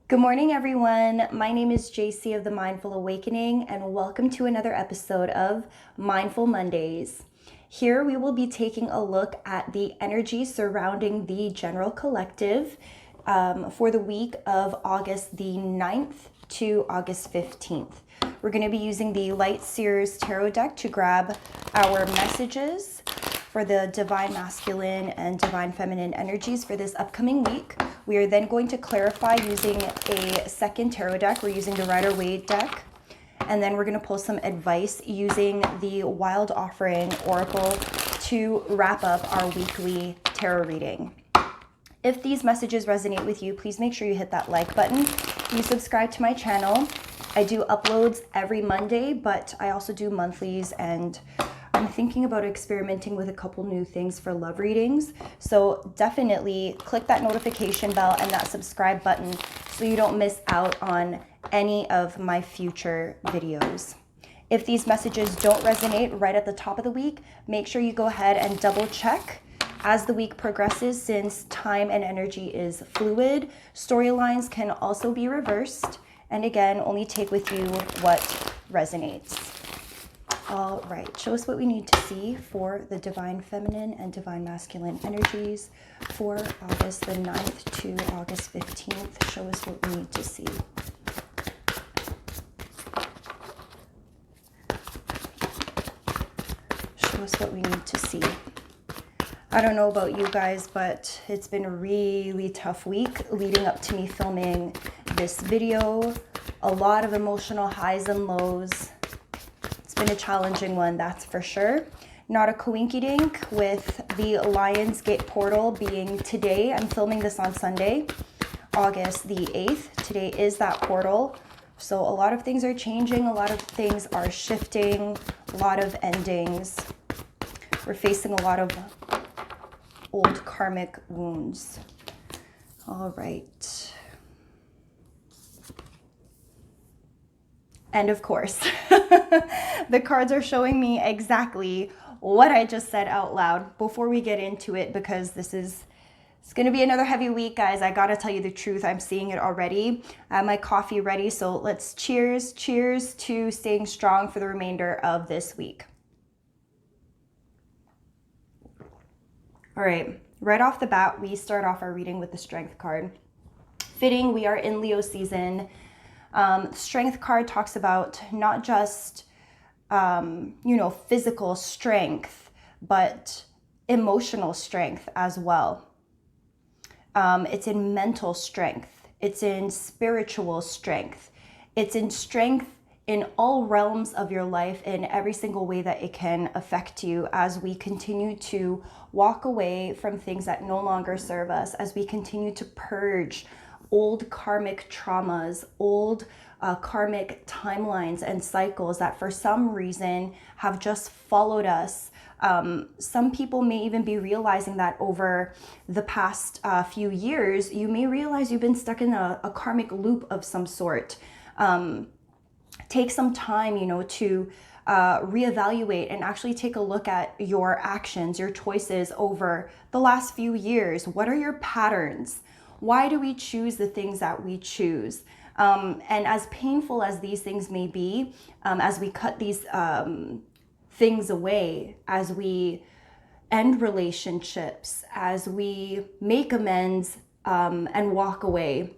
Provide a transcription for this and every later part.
Good morning, everyone. My name is JC of The Mindful Awakening, and welcome to another episode of Mindful Mondays. Here we will be taking a look at the energy surrounding the general collective for the week of August the 9th to August 15th. We're going to be using the Light Seers Tarot deck to grab our messages for the Divine Masculine and Divine Feminine energies for this upcoming week. We are then going to clarify using a second tarot deck. We're using the Rider-Waite deck. And then we're going to pull some advice using the Wild Offering Oracle to wrap up our weekly tarot reading. If these messages resonate with you, please make sure you hit that like button. You subscribe to my channel. I do uploads every Monday, but I also do monthlies, and I'm thinking about experimenting with a couple new things for love readings. So definitely click that notification bell and that subscribe button so you don't miss out on any of my future videos. If these messages don't resonate right at the top of the week, make sure you go ahead and double check as the week progresses, since time and energy is fluid. Storylines can also be reversed. And again, only take with you what resonates. All right, show us what we need to see for the Divine Feminine and Divine Masculine energies for August the 9th to August 15th. Show us what we need to see. Show us what we need to see. I don't know about you guys, but it's been a really tough week leading up to me filming this video. A lot of emotional highs and lows. It's been a challenging one, that's for sure. Not a coinkydink with the Lionsgate portal being today. I'm filming this on Sunday, August the 8th. Today is that portal. So a lot of things are changing. A lot of things are shifting. A lot of endings. We're facing a lot of old karmic wounds. All right. And of course, the cards are showing me exactly what I just said out loud before we get into it, because it's going to be another heavy week, guys. I got to tell you the truth. I'm seeing it already. I have my coffee ready, so let's cheers to staying strong for the remainder of this week. All right, right off the bat, we start off our reading with the Strength card. Fitting, we are in Leo season. Strength card talks about not just, physical strength, but emotional strength as well. It's in mental strength. It's in spiritual strength. It's in strength in all realms of your life, in every single way that it can affect you, as we continue to walk away from things that no longer serve us, as we continue to purge old karmic traumas, old karmic timelines and cycles that for some reason have just followed us. Some people may even be realizing that over the past few years, you may realize you've been stuck in a karmic loop of some sort. Take some time, to reevaluate and actually take a look at your actions, your choices over the last few years. What are your patterns? Why do we choose the things that we choose? And as painful as these things may be, as we cut these things away, as we end relationships, as we make amends and walk away,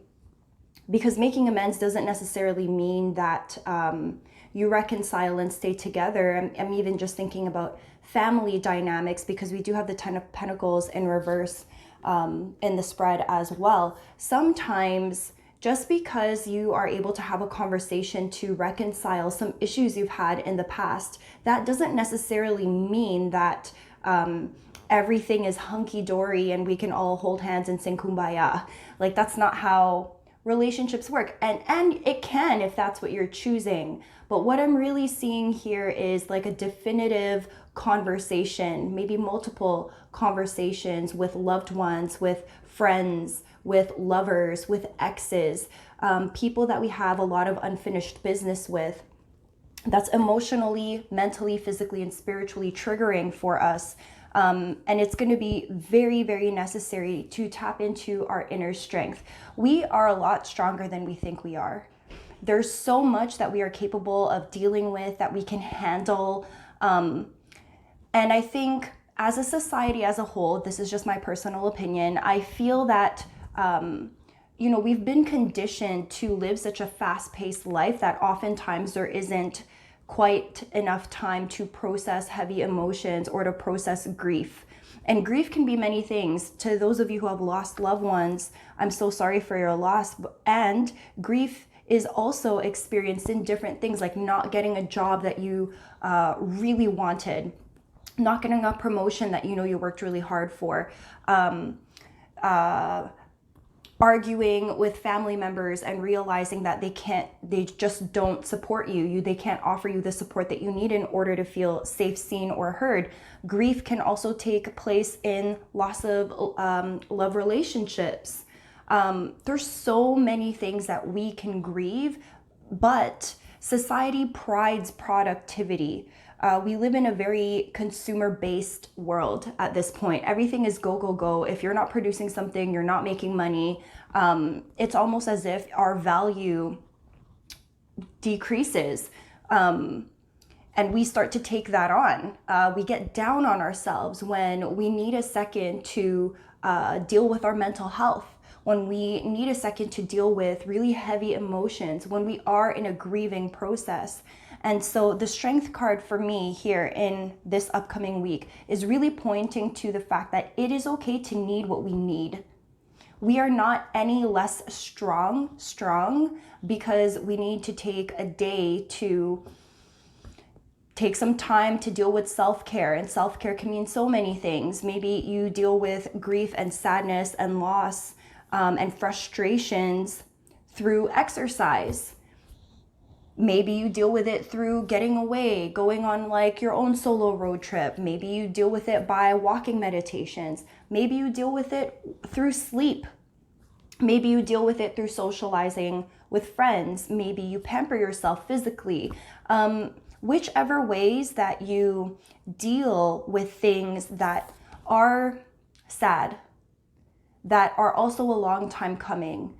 because making amends doesn't necessarily mean that you reconcile and stay together. I'm even just thinking about family dynamics, because we do have the Ten of Pentacles in reverse in the spread as well. Sometimes just because you are able to have a conversation to reconcile some issues you've had in the past, that doesn't necessarily mean that everything is hunky-dory and we can all hold hands and sing kumbaya. Like, that's not how relationships work. And it can, if that's what you're choosing. But what I'm really seeing here is like a definitive conversation, maybe multiple conversations with loved ones, with friends, with lovers, with exes, people that we have a lot of unfinished business with. That's emotionally, mentally, physically, and spiritually triggering for us. And it's going to be very, very necessary to tap into our inner strength. We are a lot stronger than we think we are. There's so much that we are capable of dealing with, that we can handle. And I think as a society as a whole, this is just my personal opinion, I feel that, we've been conditioned to live such a fast-paced life that oftentimes there isn't quite enough time to process heavy emotions or to process grief. And grief can be many things. To those of you who have lost loved ones, I'm so sorry for your loss. And grief is also experienced in different things, like not getting a job that you really wanted, not getting a promotion that you worked really hard for, arguing with family members and realizing that they just don't support you. They can't offer you the support that you need in order to feel safe, seen, or heard. Grief can also take place in loss of love relationships. There's so many things that we can grieve, but society prides productivity. We live in a very consumer-based world at this point. Everything is go, go, go. If you're not producing something, you're not making money. It's almost as if our value decreases. And we start to take that on. We get down on ourselves when we need a second to deal with our mental health, when we need a second to deal with really heavy emotions, when we are in a grieving process. And so the strength card for me here in this upcoming week is really pointing to the fact that it is okay to need what we need. We are not any less strong because we need to take a day to take some time to deal with self-care. And self-care can mean so many things. Maybe you deal with grief and sadness and loss and frustrations through exercise. Maybe you deal with it through getting away, going on like your own solo road trip. Maybe you deal with it by walking meditations. Maybe you deal with it through sleep. Maybe you deal with it through socializing with friends. Maybe you pamper yourself physically. Whichever ways that you deal with things that are sad, that are also a long time coming,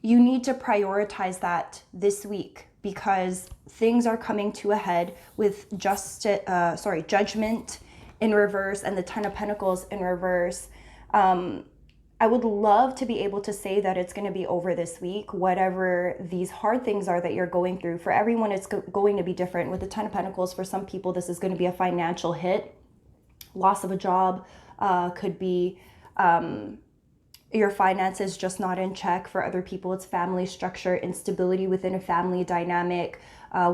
you need to prioritize that this week, because things are coming to a head with judgment in reverse and the Ten of Pentacles in reverse. I would love to be able to say that it's going to be over this week, whatever these hard things are that you're going through. For everyone, it's going to be different. With the Ten of Pentacles, for some people, this is going to be a financial hit. Loss of a job could be your finances just not in check. For other people, it's family structure, instability within a family dynamic,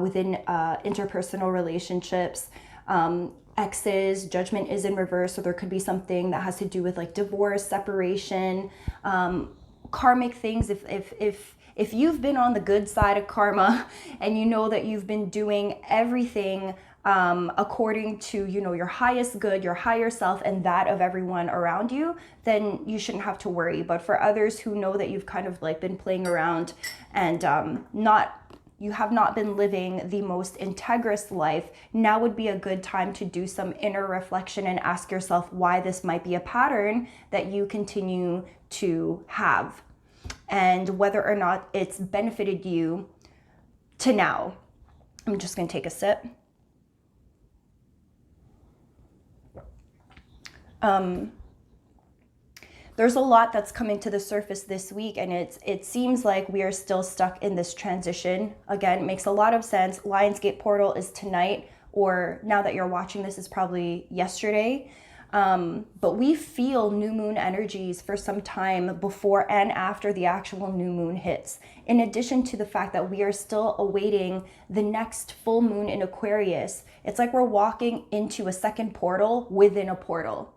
within interpersonal relationships, exes. Judgment is in reverse, so there could be something that has to do with like divorce, separation, karmic things. If you've been on the good side of karma and you know that you've been doing everything according to, your highest good, your higher self, and that of everyone around you, then you shouldn't have to worry. But for others who know that you've kind of like been playing around and you have not been living the most integrous life, now would be a good time to do some inner reflection and ask yourself why this might be a pattern that you continue to have, and whether or not it's benefited you to now. I'm just going to take a sip. There's a lot that's coming to the surface this week, and it seems like we are still stuck in this transition. Again, it makes a lot of sense. Lionsgate portal is tonight, or now that you're watching this is probably yesterday. But we feel new moon energies for some time before and after the actual new moon hits. In addition to the fact that we are still awaiting the next full moon in Aquarius, it's like we're walking into a second portal within a portal.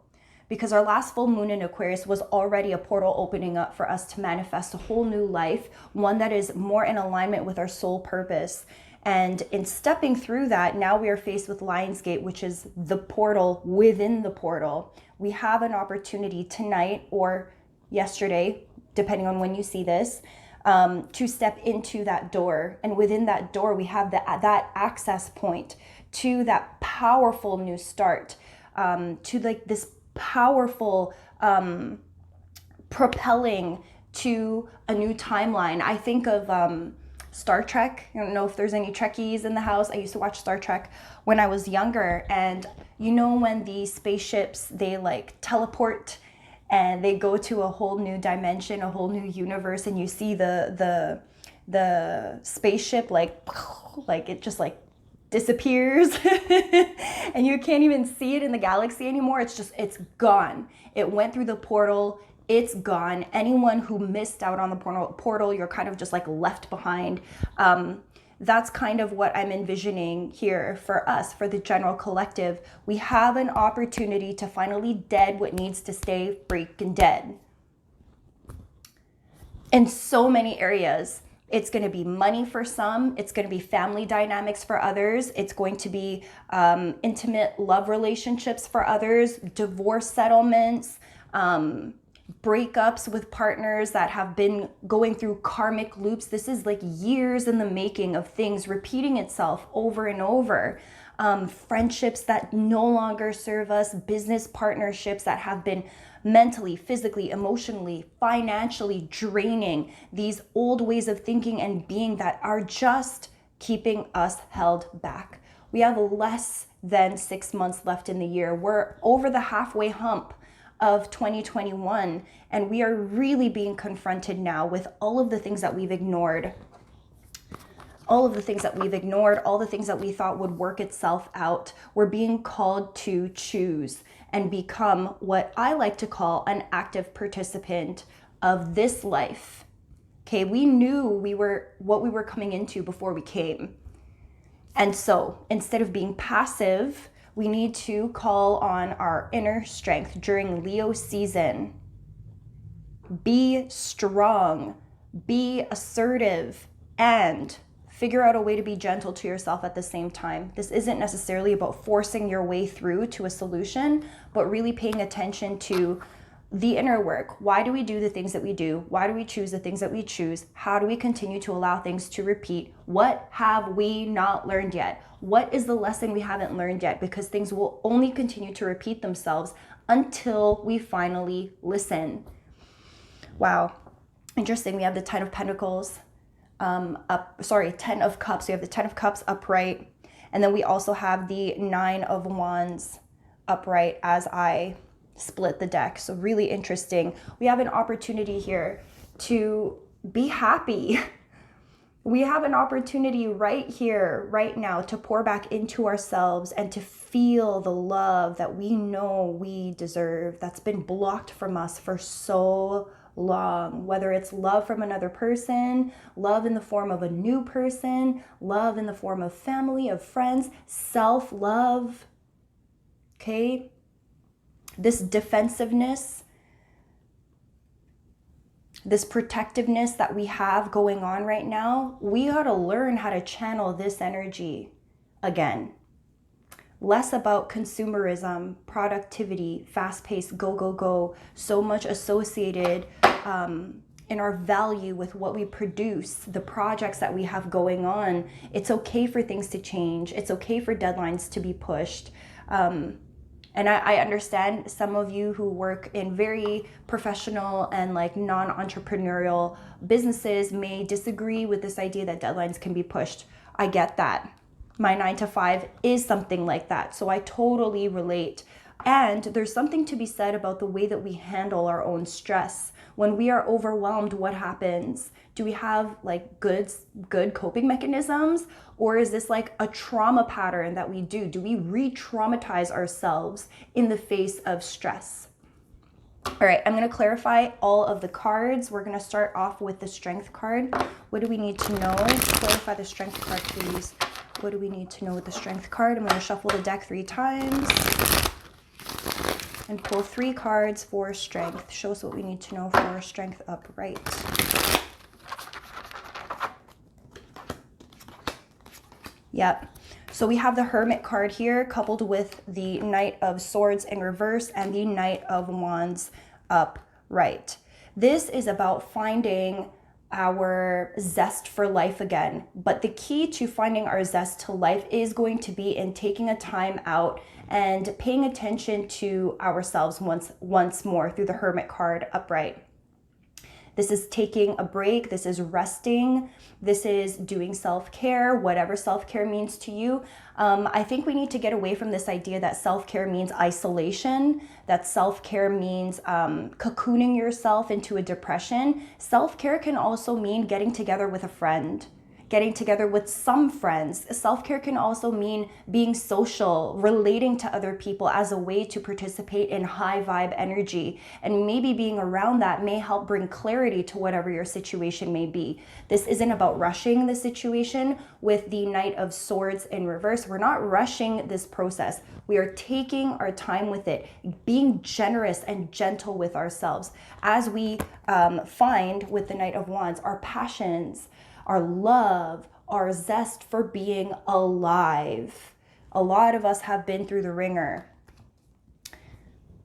Because our last full moon in Aquarius was already a portal opening up for us to manifest a whole new life, one that is more in alignment with our soul purpose. And in stepping through that, now we are faced with Lionsgate, which is the portal within the portal. We have an opportunity tonight or yesterday, depending on when you see this, to step into that door. And within that door, we have that access point to that powerful new start, to like this powerful propelling to a new timeline. I think of Star Trek. I don't know if there's any Trekkies in the house. I used to watch Star Trek when I was younger, and you know when the spaceships, they like teleport and they go to a whole new dimension, a whole new universe, and you see the spaceship like it just like disappears and you can't even see it in the galaxy anymore. It's gone. It went through the portal. It's gone. Anyone who missed out on the portal, you're kind of just like left behind. That's kind of what I'm envisioning here for us, for the general collective. We have an opportunity to finally dead what needs to stay freaking dead. In so many areas. It's going to be money for some. It's going to be family dynamics for others. It's going to be intimate love relationships for others, divorce settlements, breakups with partners that have been going through karmic loops. This is like years in the making of things repeating itself over and over. Friendships that no longer serve us, business partnerships that have been mentally, physically, emotionally, financially draining, these old ways of thinking and being that are just keeping us held back. We have less than 6 months left in the year. We're over the halfway hump of 2021, and we are really being confronted now with all of the things that we've ignored. All of the things that we've ignored, all the things that we thought would work itself out. We're being called to choose and become what I like to call an active participant of this life. Okay, we knew what we were coming into before we came. And so instead of being passive, we need to call on our inner strength during Leo season. Be strong, be assertive, and figure out a way to be gentle to yourself at the same time. This isn't necessarily about forcing your way through to a solution, but really paying attention to the inner work. Why do we do the things that we do? Why do we choose the things that we choose? How do we continue to allow things to repeat? What have we not learned yet? What is the lesson we haven't learned yet? Because things will only continue to repeat themselves until we finally listen. Wow, interesting. We have the 10 of Pentacles. 10 of Cups. We have the 10 of Cups upright. And then we also have the 9 of Wands upright as I split the deck. So really interesting. We have an opportunity here to be happy. We have an opportunity right here, right now, to pour back into ourselves and to feel the love that we know we deserve, that's been blocked from us for so long, whether it's love from another person, love in the form of a new person, love in the form of family, of friends, self-love, okay? This defensiveness, this protectiveness that we have going on right now, we got to learn how to channel this energy again. Less about consumerism, productivity, fast-paced, go, go, go, so much associated in our value with what we produce, the projects that we have going on. It's okay for things to change. It's okay for deadlines to be pushed. And I understand some of you who work in very professional and like non-entrepreneurial businesses may disagree with this idea that deadlines can be pushed. I get that. My 9 to 5 is something like that. So I totally relate. And there's something to be said about the way that we handle our own stress. When we are overwhelmed, what happens? Do we have like good coping mechanisms? Or is this like a trauma pattern that we do? Do we re-traumatize ourselves in the face of stress? All right, I'm going to clarify all of the cards. We're going to start off with the Strength card. What do we need to know? Clarify the Strength card, please. What do we need to know with the Strength card? I'm going to shuffle the deck 3 times and pull 3 cards for Strength. Show us what we need to know for Strength upright. Yep. So we have the Hermit card here coupled with the Knight of Swords in reverse and the Knight of Wands upright. This is about finding our zest for life again. But the key to finding our zest to life is going to be in taking a time out and paying attention to ourselves once more through the Hermit card upright. This is taking a break. This is resting. This is doing self-care, whatever self-care means to you. I think we need to get away from this idea that self-care means isolation, that self-care means cocooning yourself into a depression. Self-care can also mean getting together with a friend, getting together with some friends. Self-care can also mean being social, relating to other people as a way to participate in high vibe energy. And maybe being around that may help bring clarity to whatever your situation may be. This isn't about rushing the situation with the Knight of Swords in reverse. We're not rushing this process. We are taking our time with it, being generous and gentle with ourselves. As we find with the Knight of Wands, our passions, our love, our zest for being alive. A lot of us have been through the ringer.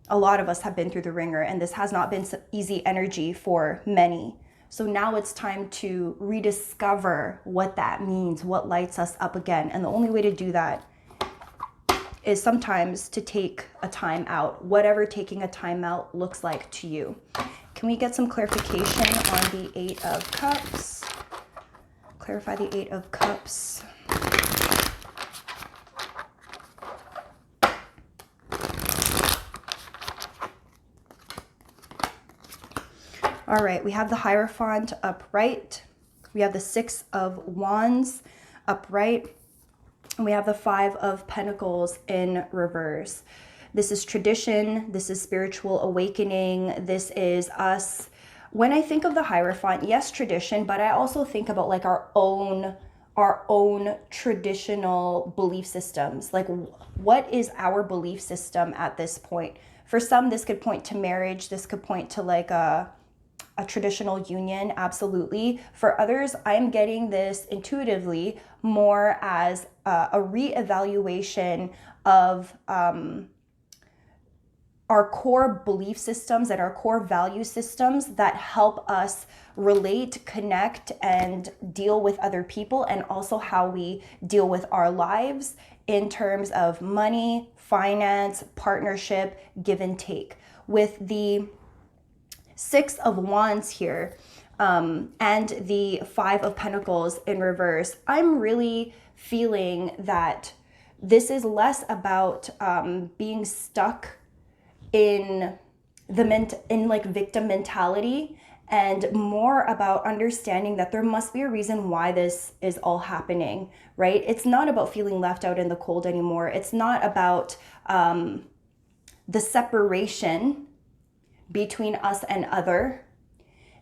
And this has not been easy energy for many. So now it's time to rediscover what that means, what lights us up again. And the only way to do that is sometimes to take a time out, whatever taking a time out looks like to you. Can we get some clarification on the Eight of Cups? Clarify the Eight of Cups. All right, we have the Hierophant upright. We have the Six of Wands upright. And we have the Five of Pentacles in reverse. This is tradition. This is spiritual awakening. This is us. When I think of the Hierophant, yes, tradition, but I also think about like our own traditional belief systems. Like, what is our belief system at this point? For some, this could point to marriage. This could point to like a traditional union, absolutely. For others, I'm getting this intuitively more as a reevaluation of our core belief systems and our core value systems that help us relate, connect, and deal with other people, and also how we deal with our lives in terms of money, finance, partnership, give and take. With the Six of Wands here and the Five of Pentacles in reverse, I'm really feeling that this is less about being stuck in like victim mentality, and more about understanding that there must be a reason why this is all happening, right? It's not about feeling left out in the cold anymore. It's not about the separation between us and other.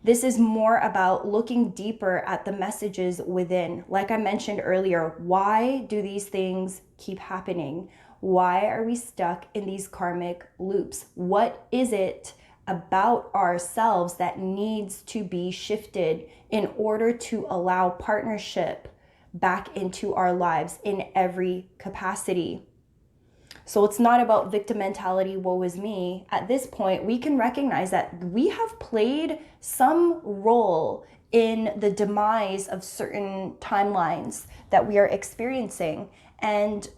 This is more about looking deeper at the messages within. Like I mentioned earlier, why do these things keep happening? Why are we stuck in these karmic loops? What is it about ourselves that needs to be shifted in order to allow partnership back into our lives in every capacity? So it's not about victim mentality, woe is me. At this point, we can recognize that we have played some role in the demise of certain timelines that we are experiencing, and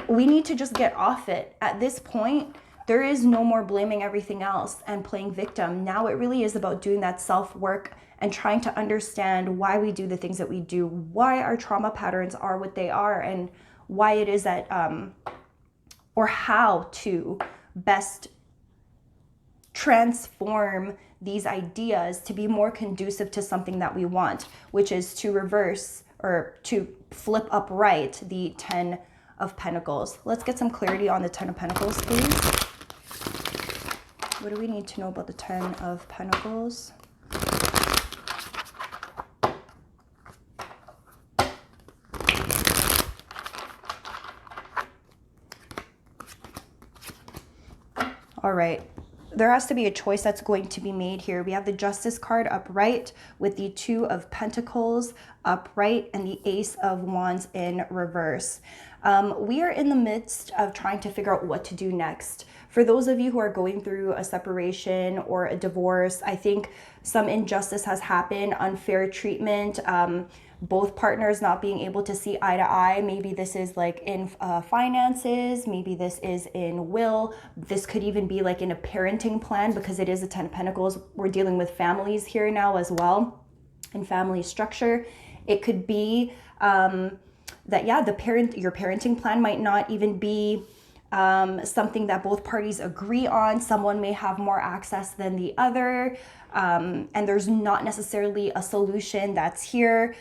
we need to just get off it. At this point, there is no more blaming everything else and playing victim. Now it really is about doing that self-work and trying to understand why we do the things that we do, why our trauma patterns are what they are, and why it is that, or how to best transform these ideas to be more conducive to something that we want, which is to reverse or to flip upright the Ten of Pentacles. Let's get some clarity on the Ten of Pentacles, please. What do we need to know about the Ten of Pentacles? All right. there has to be a choice that's going to be made here. We have the Justice card upright with the Two of Pentacles upright and the Ace of Wands in reverse. We are in the midst of trying to figure out what to do next. For those of you who are going through a separation or a divorce, I think some injustice has happened, unfair treatment, both partners not being able to see eye to eye. Maybe this is like in finances, maybe this is in will. This could even be like in a parenting plan, because it is a 10 of Pentacles. We're dealing with families here now as well, and family structure. It could be that, yeah, your parenting plan might not even be something that both parties agree on. Someone may have more access than the other, and there's not necessarily a solution that's here.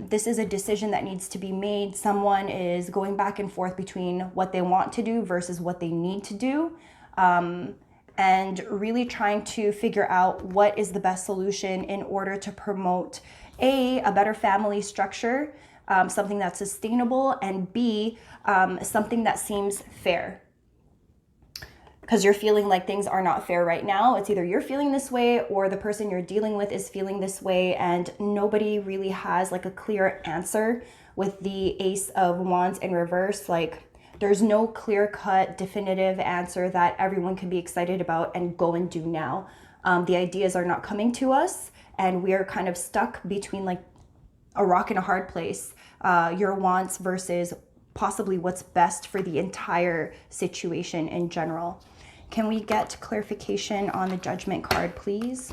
This is a decision that needs to be made. Someone is going back and forth between what they want to do versus what they need to do, and really trying to figure out what is the best solution in order to promote a better family structure, something that's sustainable, and B, something that seems fair. Because you're feeling like things are not fair right now. It's either you're feeling this way or the person you're dealing with is feeling this way, and nobody really has like a clear answer with the Ace of Wands in reverse. Like, there's no clear-cut, definitive answer that everyone can be excited about and go and do now. The ideas are not coming to us, and we are kind of stuck between like a rock and a hard place. Your wants versus possibly what's best for the entire situation in general. Can we get clarification on the Judgment card, please?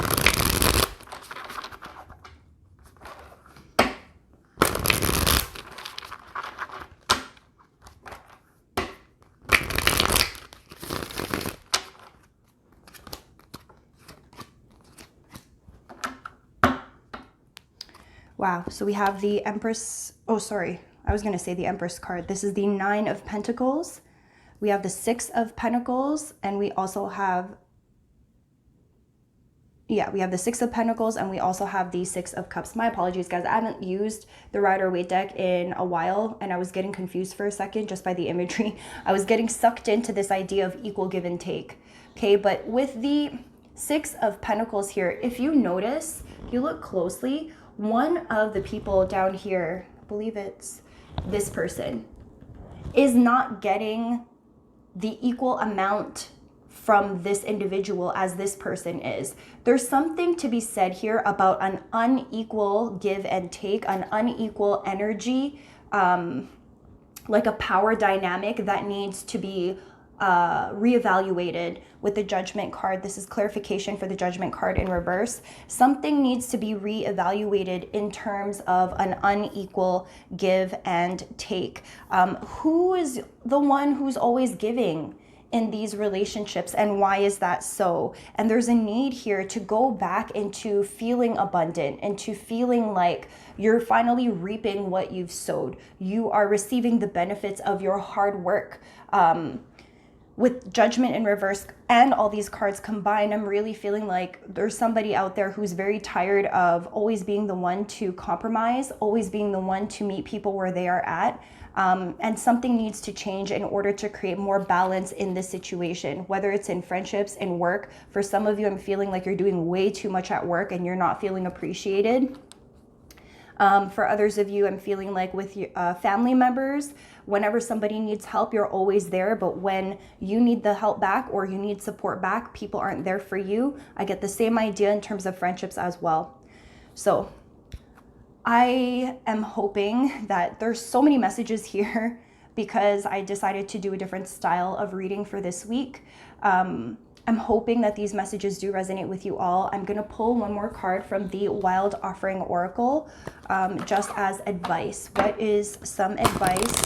Wow, so we have the Empress, oh sorry, I was gonna say the Empress card. This is the Nine of Pentacles. We have the Six of Pentacles, and we also have, we have the Six of Pentacles, and we also have the Six of Cups. My apologies, guys. I haven't used the Rider-Waite deck in a while, and I was getting confused for a second just by the imagery. I was getting sucked into this idea of equal give and take. Okay, but with the Six of Pentacles here, if you notice, if you look closely, one of the people down here, I believe it's this person, is not getting the equal amount from this individual as this person is. There's something to be said here about an unequal give and take, an unequal energy, like a power dynamic that needs to be reevaluated with the Judgment card. This is clarification for the Judgment card in reverse. Something needs to be reevaluated in terms of an unequal give and take. Who is the one who's always giving in these relationships, and why is that so? And there's a need here to go back into feeling abundant, into feeling like you're finally reaping what you've sowed. You are receiving the benefits of your hard work. With Judgment in reverse and all these cards combined, I'm really feeling like there's somebody out there who's very tired of always being the one to compromise, always being the one to meet people where they are at. And something needs to change in order to create more balance in this situation, whether it's in friendships, in work. For some of you, I'm feeling like you're doing way too much at work and you're not feeling appreciated. For others of you, I'm feeling like with family members, whenever somebody needs help, you're always there. But when you need the help back or you need support back, people aren't there for you. I get the same idea in terms of friendships as well. So I am hoping that there's so many messages here because I decided to do a different style of reading for this week. I'm hoping that these messages do resonate with you all. I'm going to pull one more card from the Wild Offering Oracle, just as advice. What is some advice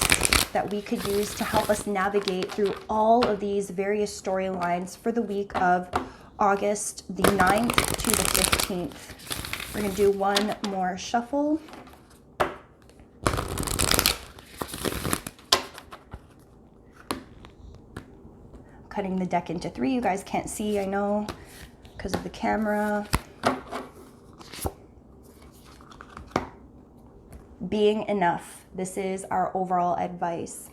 that we could use to help us navigate through all of these various storylines for the week of August the 9th to the 15th? We're going to do one more shuffle. Cutting the deck into three. You guys can't see, I know, because of the camera. Being enough. This is our overall advice.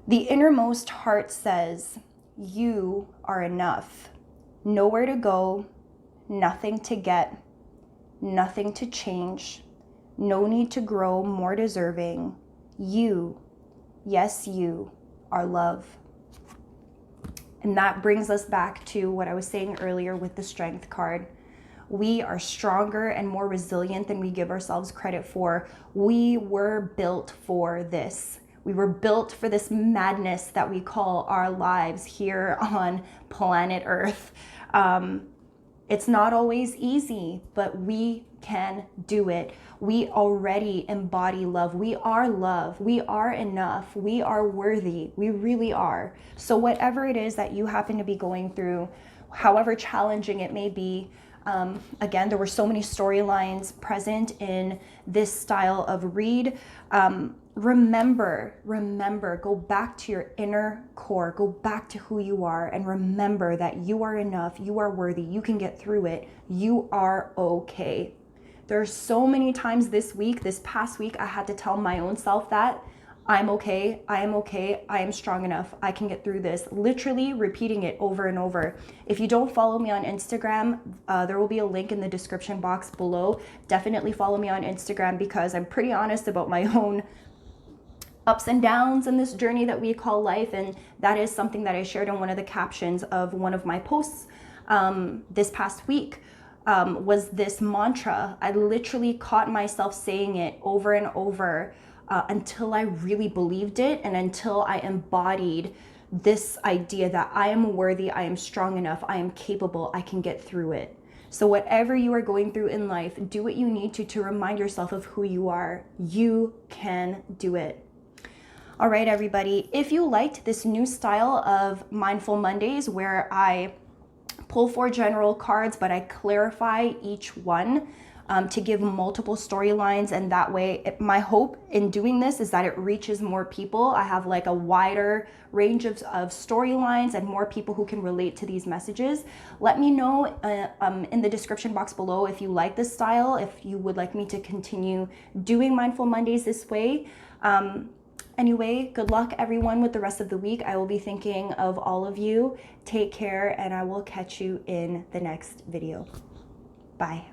The innermost heart says, you are enough. Nowhere to go, nothing to get, nothing to change, no need to grow more deserving. You, yes, you are love. And that brings us back to what I was saying earlier with the strength card. We are stronger and more resilient than we give ourselves credit for. We were built for this. We were built for this madness that we call our lives here on planet Earth. It's not always easy, but we can do it. We already embody love. We are love. We are enough. We are worthy. We really are. So whatever it is that you happen to be going through, however challenging it may be, again, there were so many storylines present in this style of read. Remember, go back to your inner core, go back to who you are, and remember that you are enough, you are worthy, you can get through it, you are okay. There are so many times this past week, I had to tell my own self that I'm okay, I am okay, I am strong enough, I can get through this. Literally repeating it over and over. If you don't follow me on Instagram, there will be a link in the description box below. Definitely follow me on Instagram because I'm pretty honest about my own ups and downs in this journey that we call life, and that is something that I shared in one of the captions of one of my posts this past week. Was this mantra. I literally caught myself saying it over and over until I really believed it, and until I embodied this idea that I am worthy, I am strong enough, I am capable, I can get through it. So whatever you are going through in life, do what you need to remind yourself of who you are. You can do it. All right, everybody, if you liked this new style of Mindful Mondays where I pull 4 general cards, but I clarify each one to give multiple storylines, and that way, my hope in doing this is that it reaches more people. I have like a wider range of storylines and more people who can relate to these messages. Let me know in the description box below if you like this style, if you would like me to continue doing Mindful Mondays this way. Anyway, good luck everyone with the rest of the week. I will be thinking of all of you. Take care, and I will catch you in the next video. Bye.